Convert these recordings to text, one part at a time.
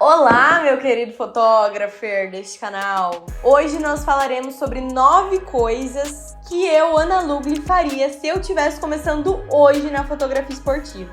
Olá, meu querido fotógrafo deste canal! Hoje nós falaremos sobre 9 coisas que eu, Ana Lugli, faria se eu estivesse começando hoje na fotografia esportiva.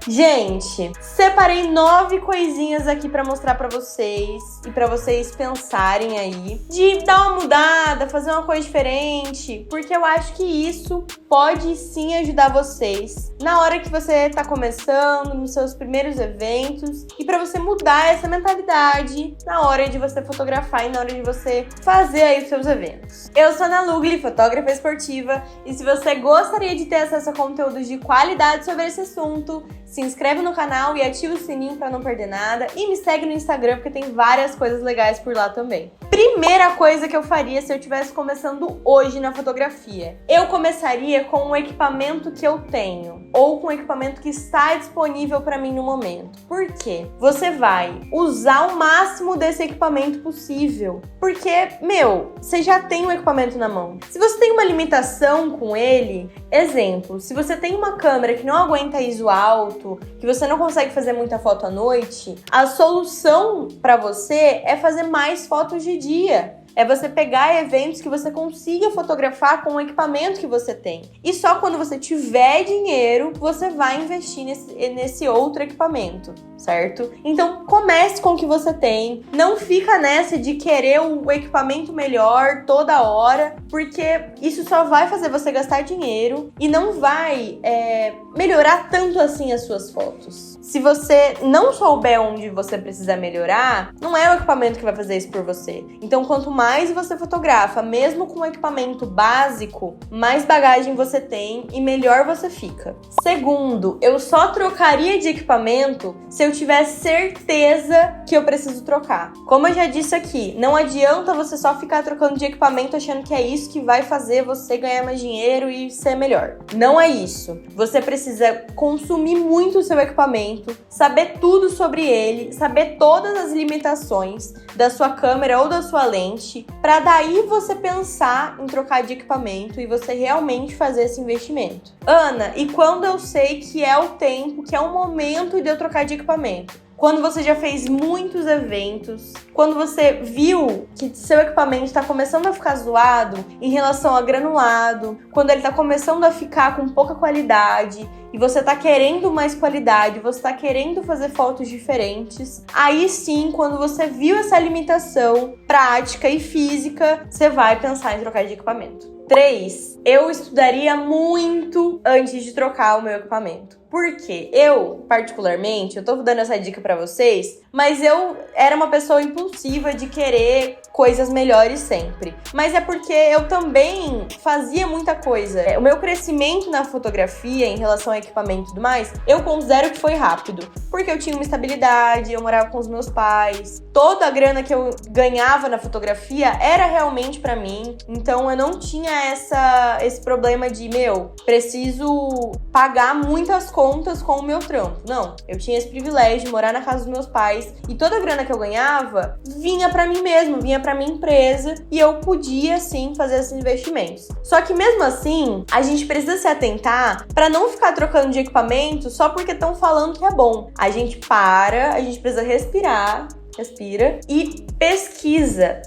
Gente, separei 9 coisinhas aqui pra mostrar pra vocês e pra vocês pensarem aí de dar uma mudada, fazer uma coisa diferente, porque eu acho que isso pode sim ajudar vocês na hora que você tá começando, nos seus primeiros eventos, e pra você mudar essa mentalidade na hora de você fotografar e na hora de você fazer aí os seus eventos. Eu sou Ana Lugli, fotógrafa esportiva, e se você gostaria de ter acesso a conteúdos de qualidade sobre esse assunto, se inscreve no canal e ativa o sininho para não perder nada e me segue no Instagram porque tem várias coisas legais por lá também. Primeira coisa que eu faria se eu estivesse começando hoje na fotografia. Eu começaria com o equipamento que eu tenho ou com o equipamento que está disponível para mim no momento. Por quê? Você vai usar o máximo desse equipamento possível. Porque, você já tem o equipamento na mão. Se você tem uma limitação com ele, exemplo, se você tem uma câmera que não aguenta ISO alto, que você não consegue fazer muita foto à noite, a solução para você é fazer mais fotos de dia. É você pegar eventos que você consiga fotografar com o equipamento que você tem. E só quando você tiver dinheiro, você vai investir nesse outro equipamento, certo? Então comece com o que você tem. Não fica nessa de querer o equipamento melhor toda hora, porque isso só vai fazer você gastar dinheiro e não vai melhorar tanto assim as suas fotos. Se você não souber onde você precisa melhorar, não é o equipamento que vai fazer isso por você. Então, quanto mais você fotografa, mesmo com um equipamento básico, mais bagagem você tem e melhor você fica. Segundo, eu só trocaria de equipamento se eu tivesse certeza que eu preciso trocar. Como eu já disse aqui, não adianta você só ficar trocando de equipamento achando que é isso que vai fazer você ganhar mais dinheiro e ser melhor. Não é isso. Você precisa consumir muito o seu equipamento, saber tudo sobre ele, saber todas as limitações da sua câmera ou da sua lente, para daí você pensar em trocar de equipamento e você realmente fazer esse investimento. Ana, e quando eu sei que é o tempo, que é o momento de eu trocar de equipamento? Quando você já fez muitos eventos, quando você viu que seu equipamento está começando a ficar zoado em relação a granulado, quando ele está começando a ficar com pouca qualidade e você está querendo mais qualidade, você está querendo fazer fotos diferentes, aí sim, quando você viu essa limitação prática e física, você vai pensar em trocar de equipamento. 3. Eu estudaria muito antes de trocar o meu equipamento. Porque eu, particularmente, eu tô dando essa dica pra vocês, mas eu era uma pessoa impulsiva de querer coisas melhores sempre. Mas é porque eu também fazia muita coisa. O meu crescimento na fotografia em relação ao equipamento e tudo mais, eu considero que foi rápido. Porque eu tinha uma estabilidade, eu morava com os meus pais. Toda a grana que eu ganhava na fotografia era realmente pra mim. Então eu não tinha esse problema de, preciso pagar muitas contas com o meu trampo. Não, eu tinha esse privilégio de morar na casa dos meus pais e toda a grana que eu ganhava vinha pra mim mesmo, vinha pra minha empresa e eu podia sim fazer esses investimentos. Só que mesmo assim, a gente precisa se atentar pra não ficar trocando de equipamento só porque estão falando que é bom. A gente precisa respirar, respira e pesquisa,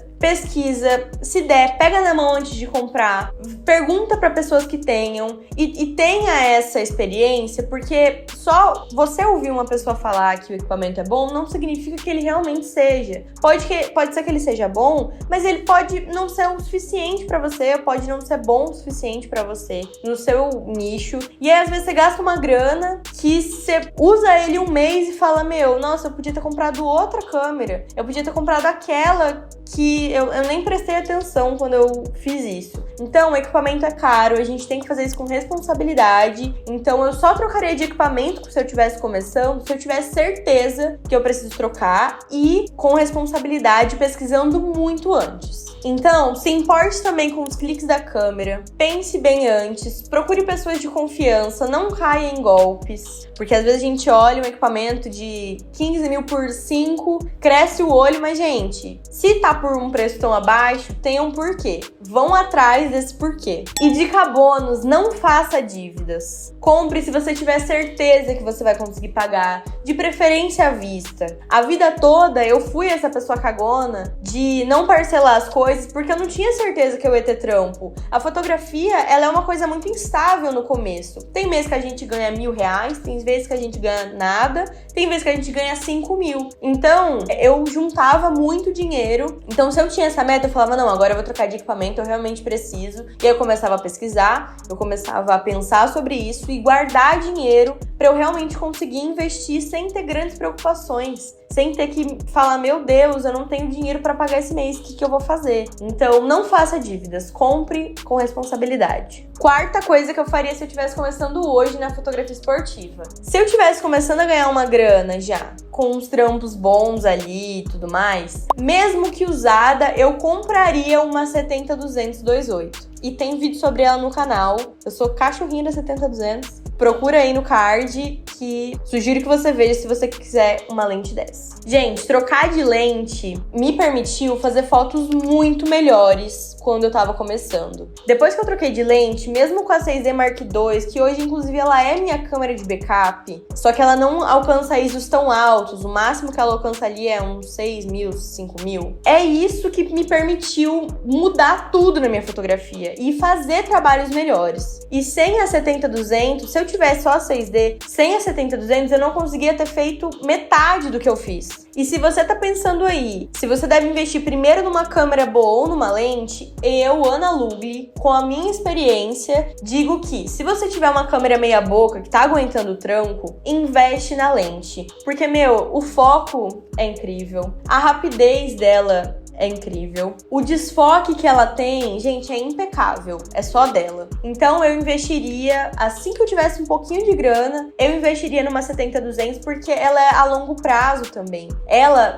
se der, pega na mão antes de comprar, pergunta para pessoas que tenham e tenha essa experiência, porque só você ouvir uma pessoa falar que o equipamento é bom não significa que ele realmente seja. Pode ser que ele seja bom, mas ele pode não ser o suficiente para você, pode não ser bom o suficiente para você no seu nicho. E aí às vezes você gasta uma grana que você usa ele um mês e fala, nossa, eu podia ter comprado outra câmera, eu podia ter comprado aquela que eu nem prestei atenção quando eu fiz isso. Então, o equipamento é caro, a gente tem que fazer isso com responsabilidade. Então, eu só trocaria de equipamento se eu estivesse começando, se eu tivesse certeza que eu preciso trocar e com responsabilidade, pesquisando muito antes. Então, se importe também com os cliques da câmera, pense bem antes, procure pessoas de confiança, não caia em golpes, porque às vezes a gente olha um equipamento de 15 mil por 5, cresce o olho, mas gente, se tá por um preço tão abaixo, tem um porquê. Vão atrás mais desse porquê. E dica bônus, não faça dívidas. Compre se você tiver certeza que você vai conseguir pagar, de preferência à vista. A vida toda eu fui essa pessoa cagona de não parcelar as coisas porque eu não tinha certeza que eu ia ter trampo. A fotografia, ela é uma coisa muito instável no começo. Tem mês que a gente ganha R$1.000, tem vezes que a gente ganha nada, tem vezes que a gente ganha 5.000. Então, eu juntava muito dinheiro. Então, se eu tinha essa meta, eu falava, não, agora eu vou trocar de equipamento, eu realmente preciso. E aí eu começava a pesquisar, eu começava a pensar sobre isso e guardar dinheiro para eu realmente conseguir investir sem ter grandes preocupações, sem ter que falar, meu Deus, eu não tenho dinheiro para pagar esse mês, o que eu vou fazer? Então, não faça dívidas, compre com responsabilidade. Quarta coisa que eu faria se eu estivesse começando hoje na fotografia esportiva. Se eu estivesse começando a ganhar uma grana já, com uns trampos bons ali e tudo mais, mesmo que usada, eu compraria uma 70-200 2.8. E tem vídeo sobre ela no canal. Eu sou cachorrinha da 70-200. Procura aí no card que sugiro que você veja se você quiser uma lente dessa. Gente, trocar de lente me permitiu fazer fotos muito melhores quando eu tava começando. Depois que eu troquei de lente, mesmo com a 6D Mark II, que hoje inclusive ela é minha câmera de backup, só que ela não alcança ISOs tão altos, o máximo que ela alcança ali é uns 6.000, 5.000. É isso que me permitiu mudar tudo na minha fotografia e fazer trabalhos melhores. E sem a 70-200, se eu tivesse só a 6D, sem a 70-200, eu não conseguia ter feito metade do que eu fiz. E se você tá pensando aí, se você deve investir primeiro numa câmera boa ou numa lente, eu, Ana Lugli, com a minha experiência, digo que se você tiver uma câmera meia boca que tá aguentando o tranco, investe na lente. Porque, o foco é incrível, a rapidez dela é incrível. O desfoque que ela tem, gente, é impecável. É só dela. Então eu investiria, assim que eu tivesse um pouquinho de grana, eu investiria numa 70-200 porque ela é a longo prazo também. Ela,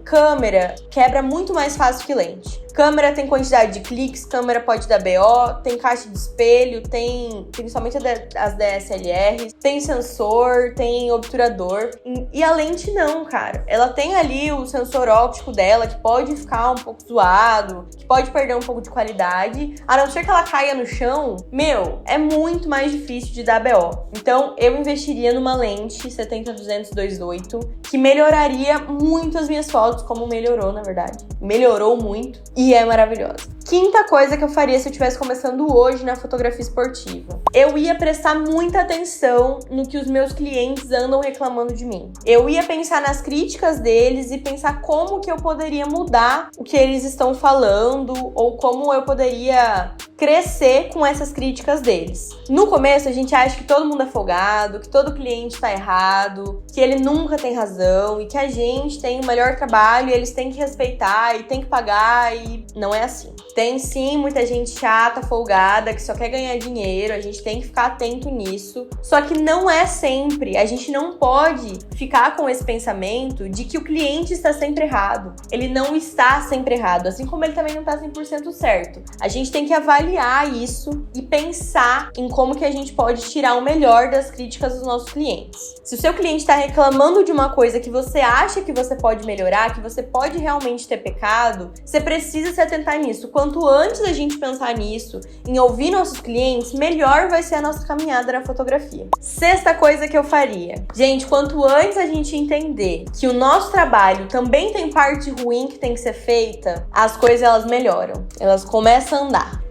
câmera quebra muito mais fácil que lente. Câmera tem quantidade de cliques, câmera pode dar BO, tem caixa de espelho, tem somente as DSLRs, tem sensor, tem obturador. E a lente não, cara. Ela tem ali o sensor óptico dela, que pode ficar um pouco zoado, que pode perder um pouco de qualidade. A não ser que ela caia no chão, é muito mais difícil de dar BO. Então, eu investiria numa lente 70-200 2.8, que melhoraria muito as minhas fotos, como melhorou, na verdade. Melhorou muito. E é maravilhosa. Quinta coisa que eu faria se eu estivesse começando hoje na fotografia esportiva. Eu ia prestar muita atenção no que os meus clientes andam reclamando de mim. Eu ia pensar nas críticas deles e pensar como que eu poderia mudar o que eles estão falando ou como eu poderia crescer com essas críticas deles. No começo, a gente acha que todo mundo é folgado, que todo cliente tá errado, que ele nunca tem razão e que a gente tem o melhor trabalho e eles têm que respeitar e tem que pagar e não é assim. Tem sim muita gente chata, folgada, que só quer ganhar dinheiro, a gente tem que ficar atento nisso. Só que não é sempre, a gente não pode ficar com esse pensamento de que o cliente está sempre errado. Ele não está sempre errado, assim como ele também não está 100% certo. A gente tem que avaliar isso e pensar em como que a gente pode tirar o melhor das críticas dos nossos clientes. Se o seu cliente está reclamando de uma coisa que você acha que você pode melhorar, que você pode realmente ter pecado, você precisa se atentar nisso. Quanto antes a gente pensar nisso, em ouvir nossos clientes, melhor vai ser a nossa caminhada na fotografia. Sexta coisa que eu faria. Gente, quanto antes a gente entender que o nosso trabalho também tem parte ruim que tem que ser feita, as coisas elas melhoram. Elas começam a andar.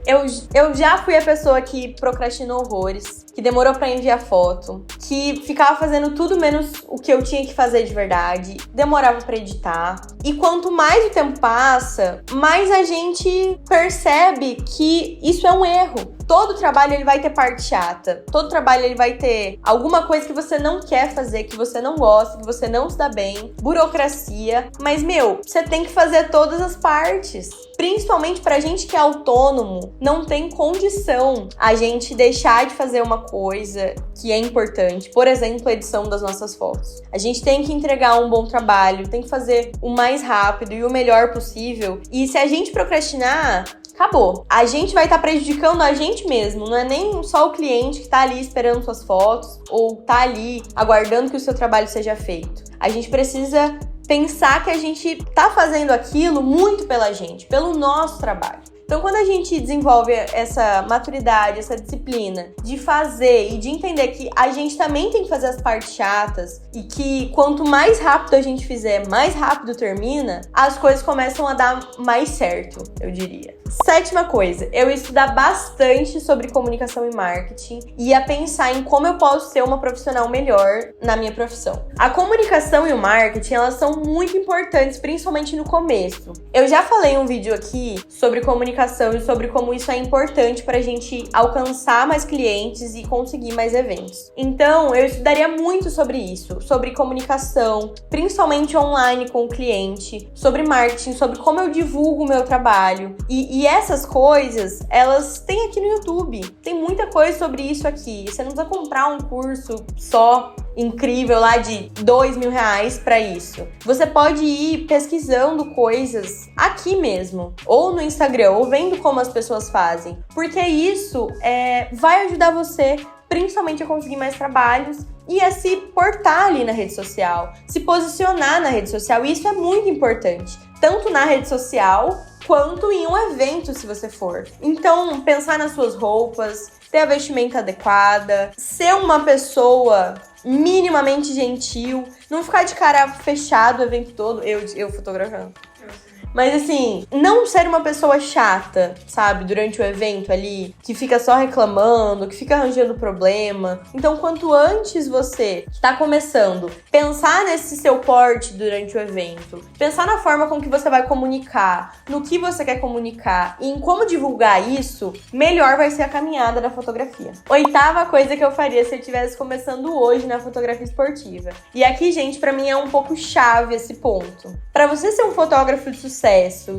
Eu já fui a pessoa que procrastinou horrores, que demorou pra enviar foto, que ficava fazendo tudo menos o que eu tinha que fazer de verdade, demorava pra editar. E quanto mais o tempo passa, mais a gente percebe que isso é um erro. Todo trabalho ele vai ter parte chata, todo trabalho ele vai ter alguma coisa que você não quer fazer, que você não gosta, que você não se dá bem, burocracia. Mas, você tem que fazer todas as partes. Principalmente pra gente que é autônomo, não tem condição a gente deixar de fazer uma coisa que é importante. Por exemplo, a edição das nossas fotos. A gente tem que entregar um bom trabalho, tem que fazer o mais rápido e o melhor possível. E se a gente procrastinar, acabou. A gente vai estar prejudicando a gente mesmo, não é nem só o cliente que tá ali esperando suas fotos ou tá ali aguardando que o seu trabalho seja feito. A gente precisa pensar que a gente tá fazendo aquilo muito pela gente, pelo nosso trabalho. Então, quando a gente desenvolve essa maturidade, essa disciplina de fazer e de entender que a gente também tem que fazer as partes chatas e que quanto mais rápido a gente fizer, mais rápido termina, as coisas começam a dar mais certo, eu diria. 7ª coisa, eu estudar bastante sobre comunicação e marketing e a pensar em como eu posso ser uma profissional melhor na minha profissão. A comunicação e o marketing, elas são muito importantes, principalmente no começo. Eu já falei em um vídeo aqui sobre comunicação e sobre como isso é importante pra gente alcançar mais clientes e conseguir mais eventos. Então, eu estudaria muito sobre isso, sobre comunicação, principalmente online com o cliente, sobre marketing, sobre como eu divulgo o meu trabalho. E essas coisas, elas tem aqui no YouTube. Tem muita coisa sobre isso aqui. Você não precisa comprar um curso só incrível lá de R$2.000 para isso. Você pode ir pesquisando coisas aqui mesmo, ou no Instagram, ou vendo como as pessoas fazem. Porque isso vai ajudar você, principalmente a conseguir mais trabalhos e a se portar ali na rede social, se posicionar na rede social. E isso é muito importante, tanto na rede social quanto em um evento, se você for. Então, pensar nas suas roupas, ter a vestimenta adequada, ser uma pessoa minimamente gentil, não ficar de cara fechado o evento todo, eu fotografando. Mas assim, não ser uma pessoa chata, sabe? Durante o evento ali, que fica só reclamando, que fica arranjando problema. Então, quanto antes você está começando, pensar nesse seu porte durante o evento, pensar na forma com que você vai comunicar, no que você quer comunicar e em como divulgar isso, melhor vai ser a caminhada da fotografia. 8ª coisa que eu faria se eu estivesse começando hoje na fotografia esportiva. E aqui, gente, pra mim é um pouco chave esse ponto. Pra você ser um fotógrafo de sucesso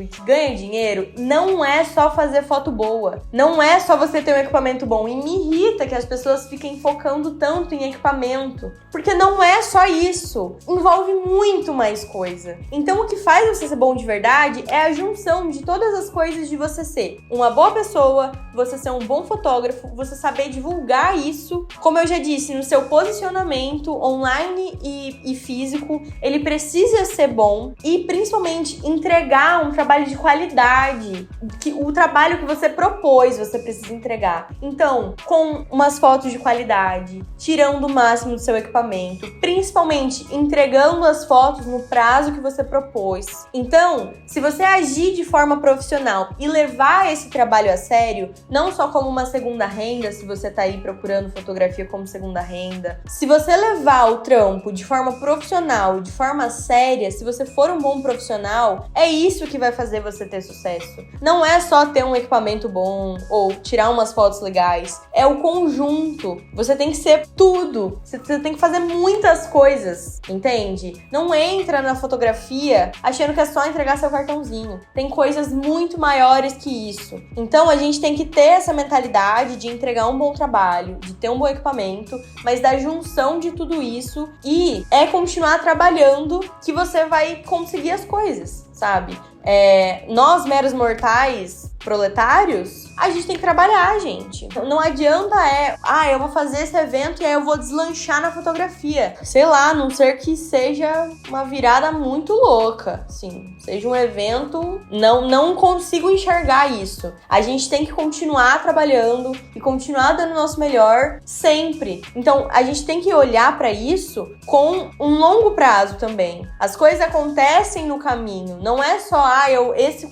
e que ganha dinheiro, não é só fazer foto boa. Não é só você ter um equipamento bom. E me irrita que as pessoas fiquem focando tanto em equipamento. Porque não é só isso. Envolve muito mais coisa. Então o que faz você ser bom de verdade é a junção de todas as coisas de você ser uma boa pessoa, você ser um bom fotógrafo, você saber divulgar isso. Como eu já disse, no seu posicionamento online e físico, ele precisa ser bom e principalmente entregar um trabalho de qualidade, que o trabalho que você propôs, você precisa entregar. Então, com umas fotos de qualidade, tirando o máximo do seu equipamento, principalmente entregando as fotos no prazo que você propôs. Então, se você agir de forma profissional e levar esse trabalho a sério, não só como uma segunda renda, se você tá aí procurando fotografia como segunda renda, se você levar o trampo de forma profissional, de forma séria, se você for um bom profissional, é isso que vai fazer você ter sucesso. Não é só ter um equipamento bom ou tirar umas fotos legais. É o conjunto. Você tem que ser tudo. Você tem que fazer muitas coisas, entende? Não entra na fotografia achando que é só entregar seu cartãozinho. Tem coisas muito maiores que isso. Então a gente tem que ter essa mentalidade de entregar um bom trabalho, de ter um bom equipamento, mas da junção de tudo isso e continuar trabalhando que você vai conseguir as coisas, sabe? Nós, meros mortais, proletários, a gente tem que trabalhar, gente. Não adianta eu vou fazer esse evento e aí eu vou deslanchar na fotografia. Sei lá, a não ser que seja uma virada muito louca, assim. Seja um evento, não consigo enxergar isso. A gente tem que continuar trabalhando e continuar dando o nosso melhor sempre. Então, a gente tem que olhar pra isso com um longo prazo também. As coisas acontecem no caminho. Não é só,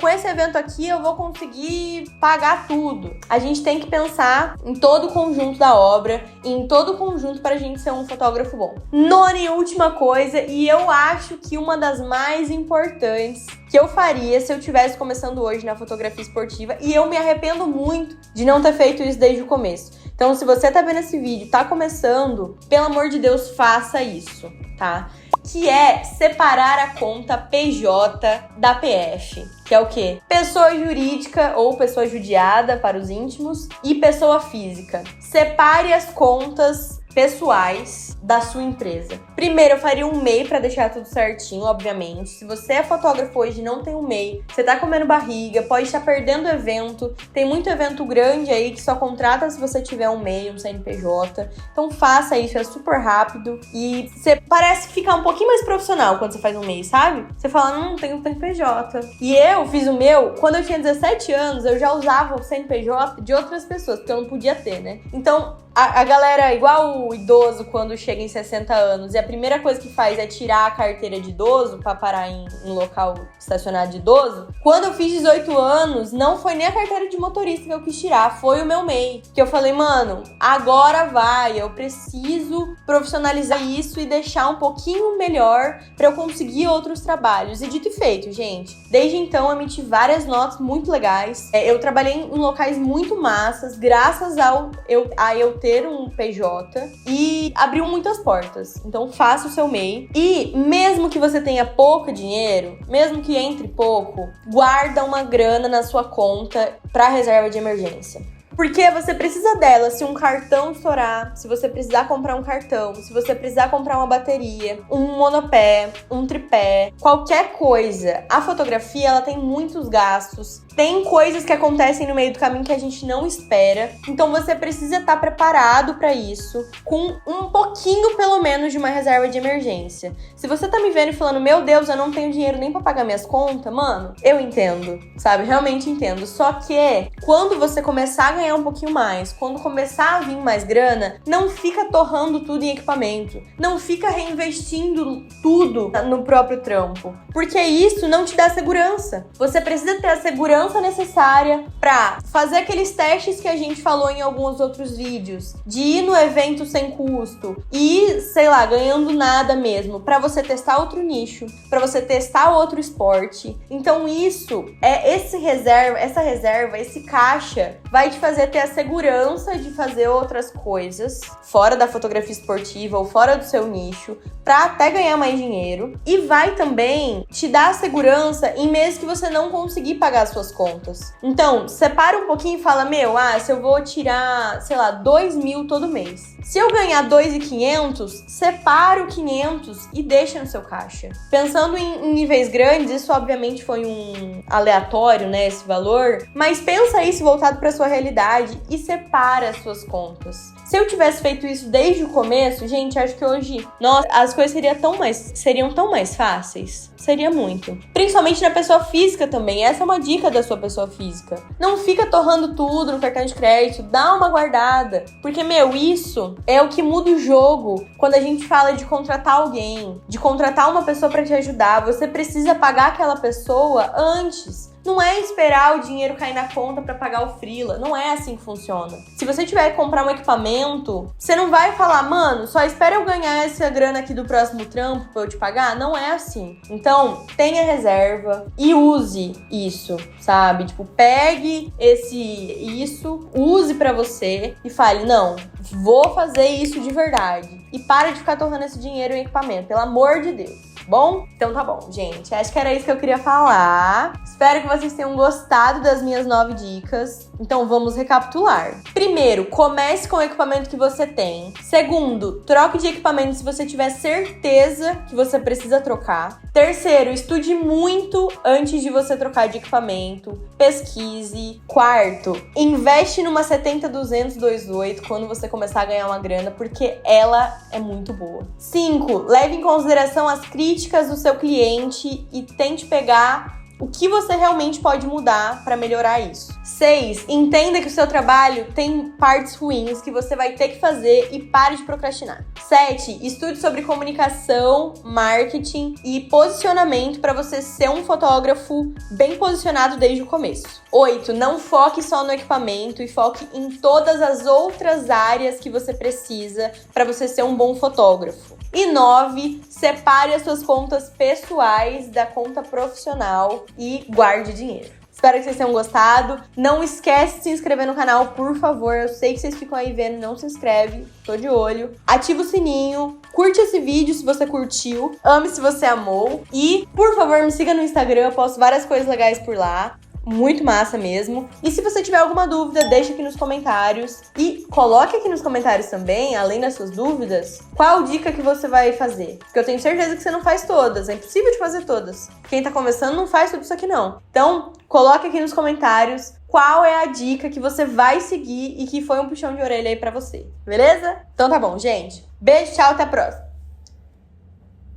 com esse evento aqui eu vou conseguir pagar tudo. A gente tem que pensar em todo o conjunto da obra, em todo o conjunto pra gente ser um fotógrafo bom. 9ª e última coisa, e eu acho que uma das mais importantes que eu faria se eu estivesse começando hoje na fotografia esportiva, e eu me arrependo muito de não ter feito isso desde o começo. Então, se você tá vendo esse vídeo, tá começando, pelo amor de Deus, faça isso, tá? Que é separar a conta PJ da PF. Que é o quê? Pessoa jurídica ou pessoa judiada para os íntimos e pessoa física. Separe as contas pessoais da sua empresa. Primeiro, eu faria um MEI pra deixar tudo certinho, obviamente. Se você é fotógrafo hoje e não tem um MEI, você tá comendo barriga, pode estar perdendo evento. Tem muito evento grande aí que só contrata se você tiver um MEI, um CNPJ. Então faça isso, é super rápido. E você parece ficar um pouquinho mais profissional quando você faz um MEI, sabe? Você fala, não tenho CNPJ. E eu fiz o meu, quando eu tinha 17 anos, eu já usava o CNPJ de outras pessoas, porque eu não podia ter, né? Então, a galera, igual o idoso, quando chega em 60 anos, e a primeira coisa que faz é tirar a carteira de idoso pra parar em local estacionado de idoso. Quando eu fiz 18 anos, não foi nem a carteira de motorista que eu quis tirar, foi o meu MEI. Que eu falei, mano, agora vai, eu preciso profissionalizar isso e deixar um pouquinho melhor pra eu conseguir outros trabalhos. E dito e feito, gente. Desde então, eu emiti várias notas muito legais. Eu trabalhei em locais muito massas, graças a eu ter um PJ, e abriu muitas portas. Então faça o seu MEI. E mesmo que você tenha pouco dinheiro, mesmo que entre pouco, guarda uma grana na sua conta para reserva de emergência. Porque você precisa dela se um cartão estourar, se você precisar comprar um cartão, se você precisar comprar uma bateria, um monopé, um tripé, qualquer coisa. A fotografia, ela tem muitos gastos, tem coisas que acontecem no meio do caminho que a gente não espera. Então você precisa estar preparado para isso, com um pouquinho pelo menos de uma reserva de emergência. Se você tá me vendo e falando, meu Deus, eu não tenho dinheiro nem para pagar minhas contas, mano, eu entendo, sabe? Realmente entendo. Só que quando você começar a ganhar um pouquinho mais, quando começar a vir mais grana, não fica torrando tudo em equipamento, não fica reinvestindo tudo no próprio trampo, porque isso não te dá segurança. Você precisa ter a segurança necessária pra fazer aqueles testes que a gente falou em alguns outros vídeos, de ir no evento sem custo e, sei lá, ganhando nada mesmo, pra você testar outro nicho, pra você testar outro esporte. Então isso é essa reserva, esse caixa vai te fazer ter a segurança de fazer outras coisas fora da fotografia esportiva ou fora do seu nicho, pra até ganhar mais dinheiro, e vai também te dar a segurança em meses que você não conseguir pagar as suas contas. Então, separa um pouquinho e fala, se eu vou tirar, sei lá, 2.000 todo mês. Se eu ganhar 2.500, separa o 500 e deixa no seu caixa. Pensando em níveis grandes, isso obviamente foi um aleatório, né, esse valor, mas pensa isso voltado para sua realidade e separa as suas contas. Se eu tivesse feito isso desde o começo, gente, acho que hoje, nossa, as coisas seriam tão mais fáceis. Seria muito. Principalmente na pessoa física também. Essa é uma dica da sua pessoa física. Não fica torrando tudo no cartão de crédito. Dá uma guardada. Porque, isso é o que muda o jogo quando a gente fala de contratar alguém, de contratar uma pessoa pra te ajudar. Você precisa pagar aquela pessoa antes. Não é esperar o dinheiro cair na conta pra pagar o freela. Não é assim que funciona. Se você tiver que comprar um equipamento, você não vai falar, mano, só espera eu ganhar essa grana aqui do próximo trampo pra eu te pagar. Não é assim. Então, tenha reserva e use isso, sabe? Tipo, pegue isso, use pra você e fale, não, vou fazer isso de verdade. E para de ficar torrando esse dinheiro em equipamento, pelo amor de Deus. Bom? Então tá bom, gente. Acho que era isso que eu queria falar. Espero que vocês tenham gostado das minhas 9 dicas. Então vamos recapitular. Primeiro, comece com o equipamento que você tem. Segundo, troque de equipamento se você tiver certeza que você precisa trocar. Terceiro, estude muito antes de você trocar de equipamento. Pesquise. Quarto, investe numa 70-200-2.8 quando você começar a ganhar uma grana, porque ela é muito boa. 5, leve em consideração as críticas do seu cliente e tente pegar o que você realmente pode mudar para melhorar isso. 6, entenda que o seu trabalho tem partes ruins que você vai ter que fazer e pare de procrastinar. 7, estude sobre comunicação, marketing e posicionamento para você ser um fotógrafo bem posicionado desde o começo. 8, não foque só no equipamento e foque em todas as outras áreas que você precisa para você ser um bom fotógrafo. E 9, separe as suas contas pessoais da conta profissional e guarde dinheiro. Espero que vocês tenham gostado. Não esquece de se inscrever no canal, por favor. Eu sei que vocês ficam aí vendo e não se inscreve. Tô de olho. Ativa o sininho. Curte esse vídeo se você curtiu. Ame se você amou. E, por favor, me siga no Instagram. Eu posto várias coisas legais por lá. muito massa mesmo. E se você tiver alguma dúvida, deixa aqui nos comentários. E coloque aqui nos comentários também, além das suas dúvidas, qual dica que você vai fazer. Porque eu tenho certeza que você não faz todas, é impossível de fazer todas. Quem tá começando não faz tudo isso aqui não. Então, coloque aqui nos comentários qual é a dica que você vai seguir e que foi um puxão de orelha aí pra você, beleza? Então tá bom, gente. Beijo, tchau, até a próxima.